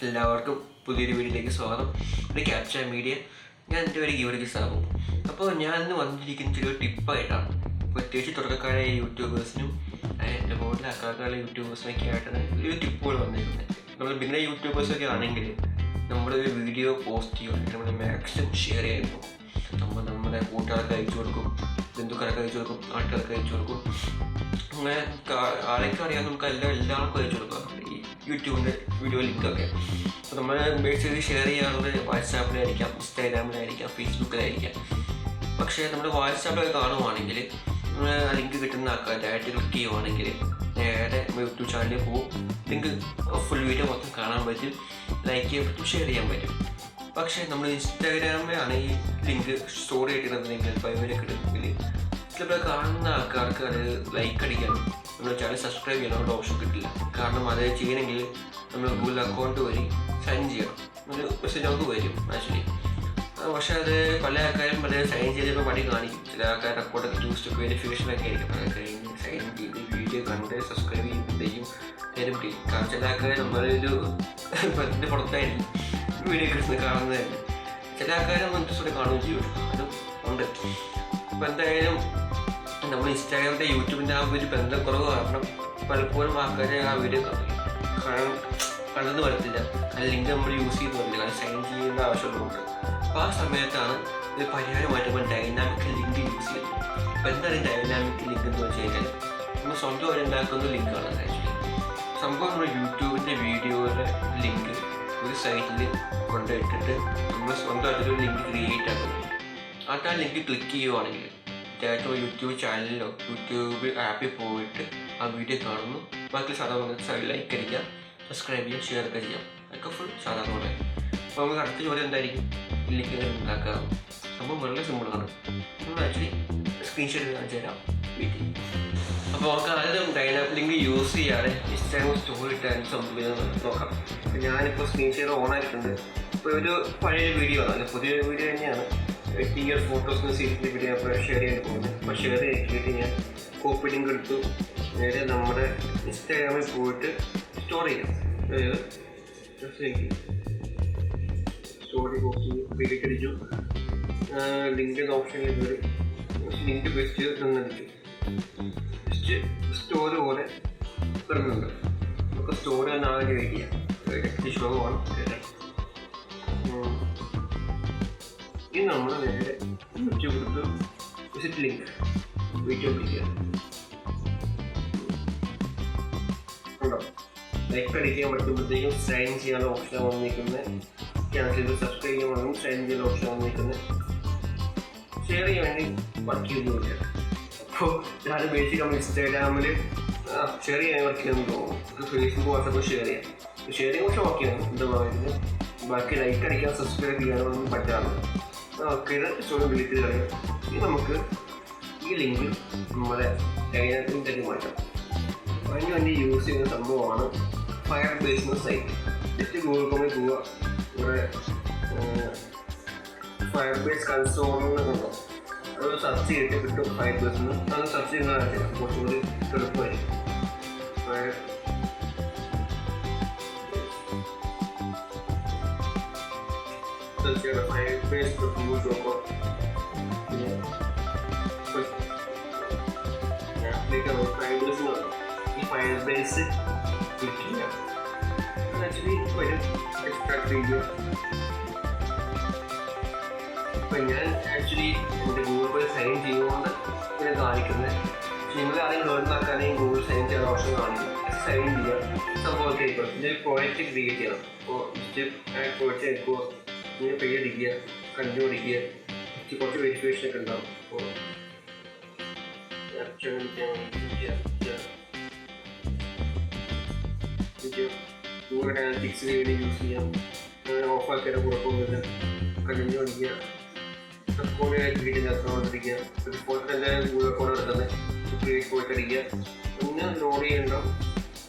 എല്ലാവർക്കും പുതിയൊരു വീഡിയോയിലേക്ക് സ്വാഗതം. ഒരു ക്യാപ്ചർ മീഡിയ. ഞാൻ എൻ്റെ പേര് ഗീവർഗീസ് ആകും. അപ്പോൾ ഞാൻ ഇന്ന് വന്നിരിക്കുന്ന ചെറിയൊരു ടിപ്പായിട്ടാണ്. പ്രത്യേകിച്ച് തുടക്കക്കാരായ യൂട്യൂബേഴ്സിനും എൻ്റെ പോലുള്ള അക്കാലക്കാരുടെ യൂട്യൂബേഴ്സിനൊക്കെ ആയിട്ടാണ് ഒരു ടിപ്പുകൾ വന്നിരിക്കുന്നത്. നമ്മൾ പിന്നെ യൂട്യൂബേഴ്സൊക്കെ ആണെങ്കിൽ നമ്മളൊരു വീഡിയോ പോസ്റ്റ് ചെയ്യുകയാണെങ്കിൽ നമ്മൾ മാക്സിമം ഷെയർ ചെയ്യുമ്പോൾ നമ്മുടെ കൂട്ടുകാർക്ക് അയച്ചു കൊടുക്കും, ബന്ധുക്കാർക്ക് അയച്ചു കൊടുക്കും, നാട്ടുകാർക്ക് അയച്ചു കൊടുക്കും. അങ്ങനെ ആരൊക്കെ അറിയാൻ നമുക്ക് എല്ലാവർക്കും അയച്ചു കൊടുക്കാം ഈ യൂട്യൂബിൻ്റെ വീഡിയോ ലിങ്കൊക്കെ. അപ്പോൾ നമ്മൾ ബേസിക്കലി ഷെയർ ചെയ്യാറുള്ളത് വാട്സാപ്പിലായിരിക്കാം, ഇൻസ്റ്റാഗ്രാമിലായിരിക്കാം, ഫേസ്ബുക്കിലായിരിക്കാം. പക്ഷേ നമ്മൾ വാട്സാപ്പിലൊക്കെ കാണുവാണെങ്കിൽ നമ്മൾ ആ ലിങ്ക് കിട്ടുന്ന ആൾക്കാർ ഡയറക്റ്റ് ക്ലിക്ക് ചെയ്യുവാണെങ്കിൽ നേരെ നമ്മൾ യൂട്യൂബ് ചാനലിൽ പോകും. ലിങ്ക് ഫുൾ വീഡിയോ മൊത്തം കാണാൻ പറ്റും, ലൈക്ക് ചെയ്യാൻ പറ്റും, ഷെയർ ചെയ്യാൻ പറ്റും. പക്ഷേ നമ്മൾ ഇൻസ്റ്റാഗ്രാമിലാണ് ഈ ലിങ്ക് സ്റ്റോറി ആയിട്ടിടുന്നതെങ്കിൽ ബയോയിലൊക്കെ ഇടുന്നെങ്കിൽ ചിലപ്പോൾ കാണുന്ന ആൾക്കാർക്ക് അത് ലൈക്ക് അടിക്കാനും നമ്മൾ ചാനൽ സബ്സ്ക്രൈബ് ചെയ്യാനുള്ള ഓപ്ഷൻ കിട്ടില്ല. കാരണം അത് ചെയ്യണമെങ്കിൽ നമ്മൾ ഗൂഗിൾ അക്കൗണ്ട് വഴി സൈൻ ചെയ്യണം. ഒരു മെസ്സേജ് നമുക്ക് വരും ആക്ച്വലി. പക്ഷേ അത് പല ആൾക്കാരും പല സൈൻ ചെയ്തപ്പോൾ പണി കാണിക്കും. ചില ആൾക്കാരുടെ അക്കൗണ്ടൊക്കെ ചൂസ് വെരിഫിക്കേഷനൊക്കെ ആയിരിക്കും. അത് കഴിഞ്ഞ് സൈൻ ചെയ്ത് വീഡിയോ കണ്ട് സബ്സ്ക്രൈബ് ചെയ്യുമ്പോഴത്തേക്കും നേരം ചെയ്യും. കാരണം ചില ആൾക്കാർ നമ്മളൊരു പത്തിൻ്റെ പുറത്തായിരിക്കും വീഡിയോ കിട്ടുന്നത് കാണുന്നത് തന്നെ. ചില ആൾക്കാരും ഇൻട്രസ്റ്റോടെ കാണുകയും ചെയ്യും. അതും ഉണ്ട്. അപ്പോൾ എന്തായാലും നമ്മൾ ഇൻസ്റ്റാഗ്രാമിൻ്റെ യൂട്യൂബിൻ്റെ ആ ഒരു ബന്ധക്കുറവ് കാരണം പലപ്പോഴും ആൾക്കാർ ആ വീഡിയോ കണ്ടെന്ന് വരത്തില്ല. ആ ലിങ്ക് നമ്മൾ യൂസ് ചെയ്ത് വരില്ല, കാരണം സൈൻ ചെയ്യേണ്ട ആവശ്യമുള്ളതുകൊണ്ട്. അപ്പോൾ ആ സമയത്താണ് ഇത് പരിഹാരമായിട്ട് നമ്മൾ ഡൈനാമിക് ലിങ്ക് യൂസ് ചെയ്യുന്നത്. അപ്പോൾ എന്താണ് ഈ ഡൈനാമിക് ലിങ്ക് എന്ന് വെച്ച് കഴിഞ്ഞാൽ നമ്മൾ സ്വന്തമായിട്ട് ഉണ്ടാക്കുന്ന ലിങ്കാണ് ആക്ച്വലി. സംഭവം നമ്മൾ യൂട്യൂബിൻ്റെ വീഡിയോയുടെ ലിങ്ക് ഒരു സൈറ്റിൽ കൊണ്ടുപോയിട്ടിട്ട് നമ്മൾ സ്വന്തമായിട്ടൊരു ലിങ്ക് ക്രിയേറ്റ് ആക്കുന്നു. ആ ലിങ്ക് ക്ലിക്ക് ചെയ്യുവാണെങ്കിൽ ഡയറക്റ്റ് യൂട്യൂബ് ചാനലിലോ യൂട്യൂബ് ആപ്പിൽ പോയിട്ട് ആ വീഡിയോ കാണുന്നു. ബാക്കി സാധാരണ ലൈക്ക് അടിക്കാം, സബ്സ്ക്രൈബ് ചെയ്യാം, ഷെയർ ഒക്കെ ചെയ്യാം. അതൊക്കെ ഫുൾ സാധാരണ പോലെ. അപ്പോൾ നമുക്ക് അടുത്ത ചോദ്യം എന്തായിരിക്കും? ലിങ്ക് ഉണ്ടാക്കാം. സംഭവം വളരെ സിമ്പിളാണ്. നമ്മൾ ആക്ച്വലി സ്ക്രീൻഷോട്ട് കാണിച്ചു തരാം. വീട്ടിൽ അപ്പോൾ നമുക്ക് ആദ്യം ഡൈനാമിക് ലിങ്ക് യൂസ് ചെയ്യാതെ ഇൻസ്റ്റാഗ്രാം സ്റ്റോറി ഇട്ടാൻ സംഭവിക്കുന്നത് നോക്കാം. അപ്പോൾ ഞാനിപ്പോൾ സ്ക്രീൻഷോട്ട് ഓൺ ആയിട്ടുണ്ട്. ഇപ്പോൾ ഒരു പഴയ വീഡിയോ ആണ്, പുതിയൊരു വീഡിയോ തന്നെയാണ്. 8 years ഫോട്ടോസിന് സീരീസിൻ്റെ വീഡിയോ അപ്പോൾ ഷെയർ ചെയ്യാൻ പോകുന്നത്. അപ്പോൾ ഷെയർ ചെയ്തിട്ട് ഞാൻ കോപ്പി ലിങ്ക് എടുത്തു നേരെ നമ്മുടെ ഇൻസ്റ്റാഗ്രാമിൽ പോയിട്ട് സ്റ്റോർ ചെയ്യാം. സ്റ്റോറി കോപ്പി ക്രിയേറ്റ് അടിച്ചു. ലിങ്കിൻ്റെ ഓപ്ഷനിൽ കയറി ലിങ്ക് പേസ്റ്റ് ചെയ്ത് തന്നടിച്ചു. ജസ്റ്റ് സ്റ്റോറി പോലെ കിടന്നുണ്ട്. നമുക്ക് സ്റ്റോറി തന്നെ ആകെ വെയിറ്റ് ചെയ്യാം. ഷോ ആണ്. ഇനി നമ്മൾ നേരെ യൂട്യൂബ് എടുത്ത് വിസിറ്റ് ലിങ്ക് വീഡിയോ പിടിക്കുക. ഉണ്ടോ? ലൈക്ക് അടിക്കാൻ പറ്റുമ്പോഴത്തേക്കും സൈൻ ചെയ്യാനുള്ള ഓപ്ഷൻ വന്നിരിക്കുന്നത്. ക്യാൻസൽ ചെയ്ത് സബ്സ്ക്രൈബ് ചെയ്യാൻ വേണമെങ്കിൽ സൈൻ ചെയ്യുന്ന ഓപ്ഷൻ വന്നിരിക്കുന്നത്. ഷെയർ ചെയ്യാൻ വേണ്ടി വർക്ക് ചെയ്യുന്നില്ല. അപ്പോൾ ഞാൻ ബേസിക് നമ്മൾ ഇൻസ്റ്റാഗ്രാമിൽ ഷെയർ ചെയ്യാൻ വർക്ക് ചെയ്യുമെന്ന് തോന്നുന്നു. ഫേസ്ബുക്ക് വാട്സാപ്പ് ഷെയർ ചെയ്യാം. ഷെയറിങ് ഓപ്ഷൻ ഓക്കെയാണ്. എന്താ പറയുന്നത്? ബാക്കി ലൈക്ക് അടിക്കാൻ സബ്സ്ക്രൈബ് ചെയ്യാനൊന്നും പറ്റാറ്. ഓക്കെ, സ്റ്റോറി ഡിലീറ്റ് ചെയ്ത് കളയാം. ഇനി നമുക്ക് ഈ ലിങ്ക് നമ്മുടെ ഡൈനാമിക്കിലേക്ക് മാറ്റാം. അതിന് വേണ്ടി യൂസ് ചെയ്യുന്ന സംഭവമാണ് FireBase എന്ന സൈറ്റ്. ജസ്റ്റ് ഗൂഗിൾ ക്രോമിൽ പോവുക. ഇവിടെ FireBase കൺസോളിൽ ഉണ്ടോ അത് സെർച്ച് ചെയ്തിട്ട് കിട്ടും. FireBase അത് സെർച്ച് ചെയ്യുന്നതാണ് കുറച്ചുകൂടി എളുപ്പമായിരിക്കും. FireBase ഈ FireBase ക്ലിക്ക് ചെയ്യാം. ആക്ച്വലി വരും എക്സ്ട്രാക്ട് വീഡിയോ. ഇപ്പം ഞാൻ ആക്ച്വലി എൻ്റെ ഗൂഗിൾ പേ സൈൻ ചെയ്യുന്നതുകൊണ്ട് ഇങ്ങനെ കാണിക്കുന്നത്. നിങ്ങൾ ആദ്യം ലോണാക്കാനെങ്കിൽ ഗൂഗിൾ സൈൻ ചെയ്യാൻ ഓപ്ഷൻ കാണിക്കും. സൈൻ ചെയ്യാം. സംഭവമൊക്കെ ആയിക്കോട്ടെ. ഇതിൽ പ്രോജക്റ്റ് ക്രിയേറ്റ് ചെയ്യണം. അപ്പോൾ ജസ്റ്റ് പ്രോജക്റ്റ് എടുക്കുക, ഇങ്ങനെ പേ അടിക്കുക, കണ്ടു അടിക്കുക. കുറച്ച് വെരിഫിക്കേഷൻ ഒക്കെ ഉണ്ടാവും. അപ്പോൾ ഗൂഗിൾ അനാലിറ്റിക്സിന് വേണ്ടി യൂസ് ചെയ്യാം. ഓഫാക്കിയാൽ കുഴപ്പമൊന്നുമില്ല. കണ്ടിന്യൂ അടിക്കുക. അക്കൗണ്ട് ക്രിയേറ്റ് ചെയ്ത് അക്കൗണ്ട് അടിക്കുക. ഇപ്പോൾ തന്നെ ഗൂഗിൾ അക്കൗണ്ട് എടുക്കുന്നത് ക്രിയേറ്റ് പോയിട്ട് അടിക്കുക. പിന്നെ ലോഡ് ചെയ്യണ്ടാവും.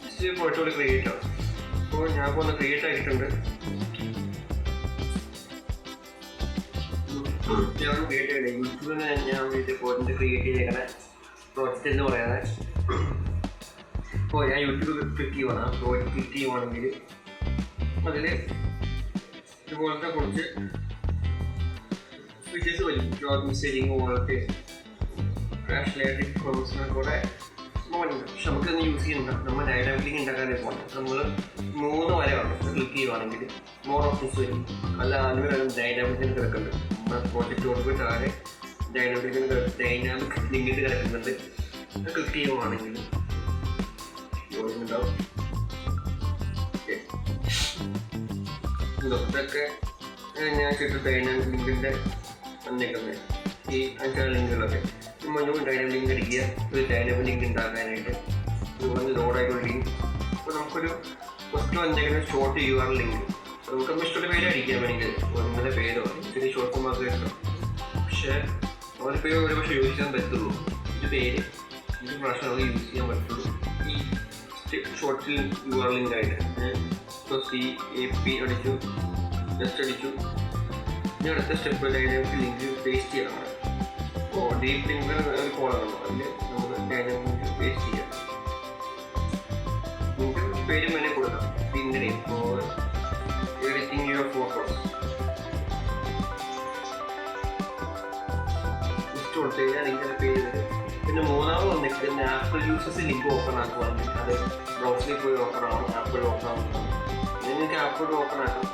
ജസ്റ്റ് പോയിട്ടോട് ക്രിയേറ്റ് ആവും. അപ്പോൾ ഞാൻ ഇപ്പോൾ ഒന്ന് ക്രിയേറ്റ് ആക്കിയിട്ടുണ്ട്. ഞാൻ ക്രിയേറ്റ് ചെയ്യണേ യൂട്യൂബിൽ ഞാൻ വീട്ടിൽ പോയിട്ട് ക്രിയേറ്റ് ചെയ്യണേ പ്രോജക്റ്റ് എന്ന് പറയാതെ. ഇപ്പോൾ ഞാൻ യൂട്യൂബ് ക്ലിക്ക് ചെയ്യുവാണ്. പ്രോജക്റ്റ് ക്ലിക്ക് ചെയ്യുവാണെങ്കിൽ അതിൽ ഇതുപോലത്തെ കുറച്ച് ഫീച്ചേഴ്സ് വരും. ജോബ് മെസ്സേജിങ് പോലത്തെ ക്രാഷ് ലൈറ്റിംഗ് ഫോംസിനൊക്കെ കൂടെ മോർണിംഗ്. പക്ഷെ നമുക്കൊന്ന് യൂസ് ചെയ്യുന്നുണ്ട്. നമ്മൾ ഡൈനാമിക് ഉണ്ടാക്കാനേ പോകണം. നമ്മൾ 3 വരെ ഉണ്ട് ക്ലിക്ക് ചെയ്യുവാണെങ്കിൽ മോർ ഓപ്ഷൻസ് വരും. അല്ല അതിന് ഡൈനാമിക്കിന് കിടക്കുന്നുണ്ട്. നമ്മുടെ പ്രോജക്റ്റ് കൊടുക്കുക താഴെ ഡൈനാമിക് ലിങ്കിൽ കിടക്കുന്നുണ്ട്. ക്ലിക്ക് ചെയ്യുവാണെങ്കിൽ ഉണ്ടാവും. ഇതൊക്കെ ഞാൻ ചെയ്ത ഡൈനാമിക് ലിങ്കിൻ്റെ വന്നേക്കുന്നത് ഈ 5 ലിങ്കുകളൊക്കെ നമ്മൾ ഡൈനാമിക് ലിങ്ക് അടിക്കുക. ഒരു ഡൈനാമിക് ലിങ്ക് ഉണ്ടാക്കാനായിട്ട് ഇതുപോലെ ലോഡായിക്കൊണ്ടിരിക്കും. അപ്പോൾ നമുക്കൊരു ഫസ്റ്റ് വന്നേക്കുന്ന ഷോർട്ട് URL ലിങ്ക് നമുക്ക് ഇഷ്ടമുള്ള പേര് അടിക്കാൻ വേണമെങ്കിൽ ഒന്നിൻ്റെ പേരോ ചെറിയ ഷോർട്ട് മാത്രമേ എടുക്കാം. പക്ഷേ അവരുടെ പേര് ഒരു പക്ഷേ യൂസ് ചെയ്യാൻ പറ്റുള്ളൂ. ഇത് പേര് ഇത് പ്രാവശ്യം നമുക്ക് യൂസ് ചെയ്യാൻ പറ്റുള്ളൂ. ഈ ഷോർട്ട് URL ലിങ്കായിട്ട് ഇപ്പോൾ CAP അടിച്ചു, ജസ്റ്റ് അടിച്ചു. ഇനി അടുത്ത സ്റ്റെപ്പ് ഡൈനാമിക് ലിങ്ക് പേസ്റ്റ് ചെയ്യണം. അപ്പോൾ ഡീപ്പ് ലിങ്ക് ഒരു കോളാണ്, അതിൽ നമ്മൾ ഡൈനാമിക് പേസ്റ്റ് ചെയ്യാം. നിങ്ങൾക്ക് പേരും വേണേൽ കൊടുക്കാം. പിന്നെ ഇപ്പോൾ എഡിറ്റിംഗ് യുവർ ഫോട്ടോസ് ലിസ്റ്റ് കൊടുത്തു കഴിഞ്ഞാൽ നിങ്ങളുടെ പേര് വരും. പിന്നെ മൂന്നാമത് വന്നിട്ട് ആപ്പിൾ യൂസേഴ്സ് ലിങ്ക് ഓപ്പൺ ആക്കുവാണെങ്കിൽ അത് ബ്രൗസറിൽ പോയി ഓപ്പൺ ആവണം. ആപ്പിൾ ഓപ്പൺ ആവുന്നതാണ്. നിങ്ങൾക്ക് ആപ്പിൾ ഓപ്പൺ ആക്കാം.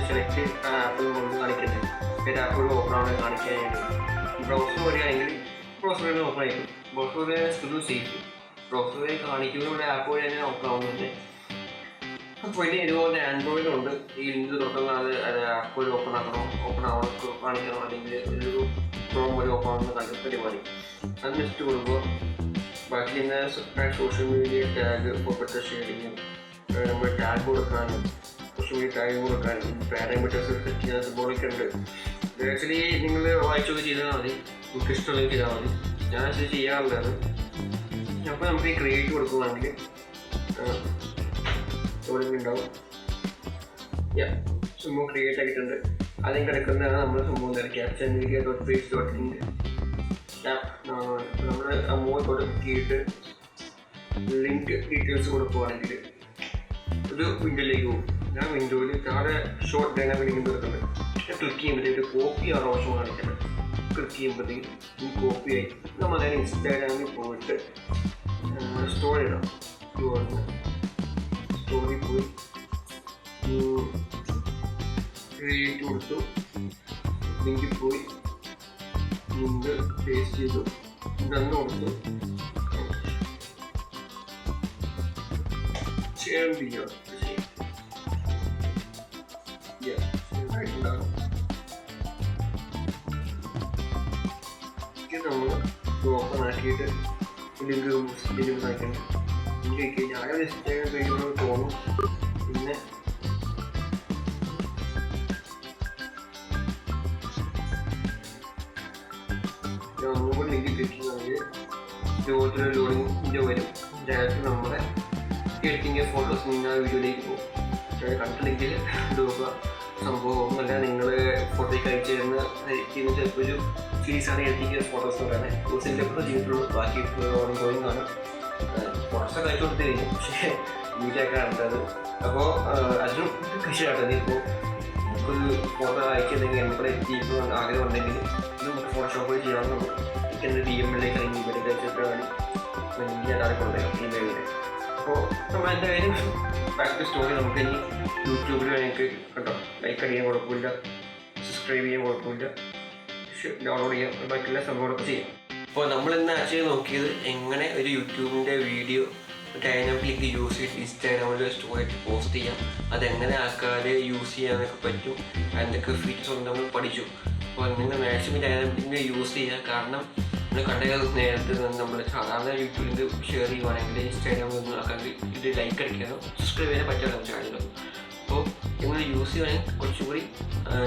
സെലക്ട് ആപ്പിൾ കൊണ്ട് കാണിക്കുന്നത് ആപ്പിൾ ഓപ്പൺ ആവണേ കാണിക്കാനായിട്ട് ബ്രൗസർ വഴിയാണെങ്കിൽ ബ്രൗസർ വഴി ഓപ്പൺ ആയിരിക്കും. ബ്രൗസർ വഴി സ്റ്റുഡിയോ സേഫ് ബ്രൗസർ വഴി കാണിക്കുന്നതിലൂടെ ആപ്പ് വഴി തന്നെ ഓപ്പൺ ആവുന്നുണ്ട്. അപ്പോൾ ഇനി ഇതുപോലെ ആൻഡ്രോയിഡുണ്ട്. ഈ ലിങ്ക് തുറക്കുന്നത് അത് ആപ്പ് വഴി ഓപ്പൺ ആക്കണം, ഓപ്പൺ ആവണം കാണിക്കണം. അല്ലെങ്കിൽ ഒരു ക്രോം വഴി ഓപ്പൺ ആവുന്ന കണ്ടെത്തൽ മതി. അത് ലിസ്റ്റ് കൊടുക്കുക. ബാക്കി ഇന്ന് സോഷ്യൽ മീഡിയ ടാഗ് ഫോട്ടോ ഷെയറിങ്ങും നമ്മൾ ടാഗ് കൊടുക്കാനും സോഷ്യൽ മീഡിയ ടാഗ് കൊടുക്കാനും പാരാമീറ്റേഴ്സ് സെറ്റ് ചെയ്യുന്ന സംഭവമൊക്കെ ഉണ്ട്. ആക്ച്വലി നിങ്ങൾ വായിച്ചൊക്കെ ചെയ്താൽ മതി. നിങ്ങൾക്ക് ഇഷ്ടമുള്ളത് ചെയ്താൽ മതി. ഞാൻ ആക്ച്വലി ചെയ്യാറുള്ളത്. അപ്പോൾ നമുക്ക് ഈ ക്രിയേറ്റ് കൊടുക്കുകയാണെങ്കിൽ ഇവിടെ ഉണ്ടാവും. സംഭവം ക്രിയേറ്റ് ആയിട്ടുണ്ട്. അതിന് കിടക്കുന്നതാണ് നമ്മുടെ സംഭവം captcha.media.page.in നമ്മൾ അമൗണ്ട് കൊടുക്കിയിട്ട് ലിങ്ക് ഡീറ്റെയിൽസ് കൊടുക്കുകയാണെങ്കിൽ ഒരു വിൻഡോയിലേക്ക് പോകും. ഞാൻ വിൻഡോയിൽ താഴെ ഷോർട്ട് ഡൈനാമിക് ലിങ്ക് കൊടുക്കുന്നുണ്ട്. ക്ലിക്ക് ചെയ്യുമ്പോഴത്തേക്ക് കോപ്പി ആറ് ഓപ്ഷൻ കാണിക്കണം. ക്ലിക്ക് ചെയ്യുമ്പോഴത്തേക്ക് ഈ കോപ്പി ആയി നമ്മൾ അതിന് ഇൻസ്റ്റാഗ്രാമിൽ പോയിട്ട് സ്റ്റോറി ഇടാം. സ്റ്റോറി പോയി ക്രിയേറ്റ് കൊടുത്തു, ലിങ്കിൽ പോയി ലിങ്ക് പേസ്റ്റ് ചെയ്തു, ഇതന്ന് കൊടുത്തു, ഷെയർ ചെയ്യുക. ഇത് നമ്മൾ ഓപ്പൺ ആക്കിയിട്ട് ലിങ്ക് ആക്കണം. ലിങ്ക് ഞാൻ ഇൻസ്റ്റാഗ്രാം പേജിലോട്ട് തോന്നും. പിന്നെ ഒന്നുകൂടി ലിങ്ക് ക്ലിക്ക് ചെയ്യുകയാണെങ്കിൽ ഇതുപോലത്തെ ലോഡിങ്ങിൻ്റെ വരും. ഡയറക്റ്റ് നമ്മുടെ എഡിറ്റിംഗ് ഫോട്ടോസ് നിങ്ങൾ വീഡിയോയിലേക്ക് പോകും. കണ്ട ലിങ്കിൽ ഇടുക. സംഭവം ഒന്നുമല്ല, നിങ്ങൾ ഫോട്ടോയ്ക്ക് അയച്ചു തരുന്ന ചിലപ്പോൾ ഒരു സീരീസാണ് എഡിറ്റിംഗ് ഫോട്ടോസ് എന്ന് പറയുന്നത്. യൂസിൻ്റെ ചെയ്തിട്ടുള്ളൂ. ബാക്കി ഓൺ ഗോയിങ് ആണ്. ഫോട്ടോസൊക്കെ അയച്ചു കൊടുത്തു കഴിഞ്ഞു. പക്ഷേ വീഡിയോ ഒക്കെ കണ്ടത്. അപ്പോൾ അതിനും കൃഷിയാട്ടത്. ഇപ്പോൾ നമുക്കൊരു ഫോട്ടോ അയച്ചിട്ടുണ്ടെങ്കിൽ നമുക്ക് എഡിറ്റ് ആഗ്രഹം ഉണ്ടെങ്കിൽ ഇത് നമുക്ക് ഫോട്ടോഷോപ്പ് ചെയ്യാവുന്നുള്ളൂ. എനിക്കെന്ത് DMലേക്ക് അല്ലെങ്കിൽ ഇവിടേക്ക് അയച്ചിട്ട് വേണം വലിയ ആൾക്കാർക്ക് ഉണ്ടാകും ഇമെയിലിൽ. അപ്പോൾ നമ്മൾ എന്തായാലും ബാക്ക് ടു സ്റ്റോറി. നമുക്ക് ഇനി യൂട്യൂബിൽ എനിക്ക് കേട്ടോ ലൈക്ക് അടിക്കാൻ കുഴപ്പമില്ല, സബ്സ്ക്രൈബ് ചെയ്യാൻ കുഴപ്പമില്ല, ഡൗൺലോഡ് ചെയ്യാം, ബാക്കിയുള്ള സംഭവങ്ങളൊക്കെ ചെയ്യാം. അപ്പോൾ നമ്മളിന്ന് ആക്ച്വലി നോക്കിയത് എങ്ങനെ ഒരു യൂട്യൂബിൻ്റെ വീഡിയോ ഡൈനാമിക് ലിങ്ക് യൂസ് ചെയ്ത് ഇൻസ്റ്റാഗ്രാമിൽ സ്റ്റോറി പോസ്റ്റ് ചെയ്യാം, അതെങ്ങനെ ആൾക്കാർ യൂസ് ചെയ്യാനൊക്കെ പറ്റും, എന്തൊക്കെ ഫീച്ചേഴ്സ് ഉണ്ട് നമ്മൾ പഠിച്ചു. അപ്പോൾ നിങ്ങൾ മാക്സിമം ഡൈനാമിക് ലിങ്ക് യൂസ് ചെയ്യുക. കാരണം നമ്മൾ കണ്ട നേരത്തെ നമ്മൾ സാധാരണ യൂട്യൂബ് ലിങ്ക് ഷെയർ ചെയ്യുവാണെങ്കിൽ ഇൻസ്റ്റാഗ്രാമിൽ ഒന്നും ആൾക്കാർക്ക് ഇത് ലൈക്ക് അടിക്കാനോ സബ്സ്ക്രൈബ് ചെയ്യാനോ പറ്റാതെ ചാനലുകൾ. അപ്പോൾ നിങ്ങൾ യൂസ് ചെയ്യുകയാണെങ്കിൽ കുറച്ചുകൂടി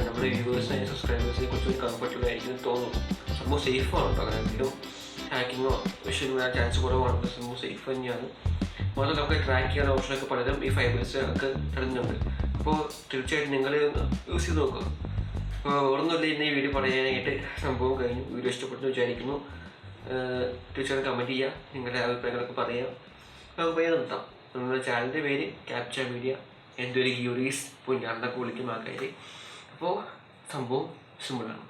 നമ്മുടെ വ്യൂവേഴ്സിനായി സബ്സ്ക്രൈബേഴ്സിന് കുറച്ചുകൂടി കംഫർട്ടബിൾ ആയിരിക്കും തോന്നുന്നു. സംഭവം സേഫാണ്. കാരണം എന്തെങ്കിലും ഹാക്കിങ്ങോ വിഷയം വരാൻ ചാൻസ് കുറവാണ്. സംഭവം സേഫ് തന്നെയാണ്. അതുപോലെ നമുക്ക് ട്രാക്ക് ചെയ്യാൻ ഓപ്ഷനൊക്കെ പലതും ഈ FireBase ഒക്കെ തരുന്നുണ്ട്. അപ്പോൾ തീർച്ചയായിട്ടും നിങ്ങൾ യൂസ് ചെയ്ത് നോക്കുക. അപ്പോൾ ഓർമ്മയില്ല ഇന്ന് ഈ വീഡിയോ പറയാനായിട്ട് സംഭവം കഴിഞ്ഞു. വീഡിയോ ഇഷ്ടപ്പെട്ടു വിചാരിക്കുന്നു. തീർച്ചയായിട്ടും കമൻറ്റ് ചെയ്യുക, നിങ്ങളുടെ അഭിപ്രായങ്ങളൊക്കെ പറയാം. നമുക്ക് പോയി നിർത്താം. നമ്മുടെ ചാനലിൻ്റെ പേര് Captua Media. എൻ്റെ ഒരു ഗീവറീസ് പോയി ഞാനൊക്കെ വിളിക്കും ആൾക്കാർ. അപ്പോൾ സംഭവം സിമ്പിളാണ്.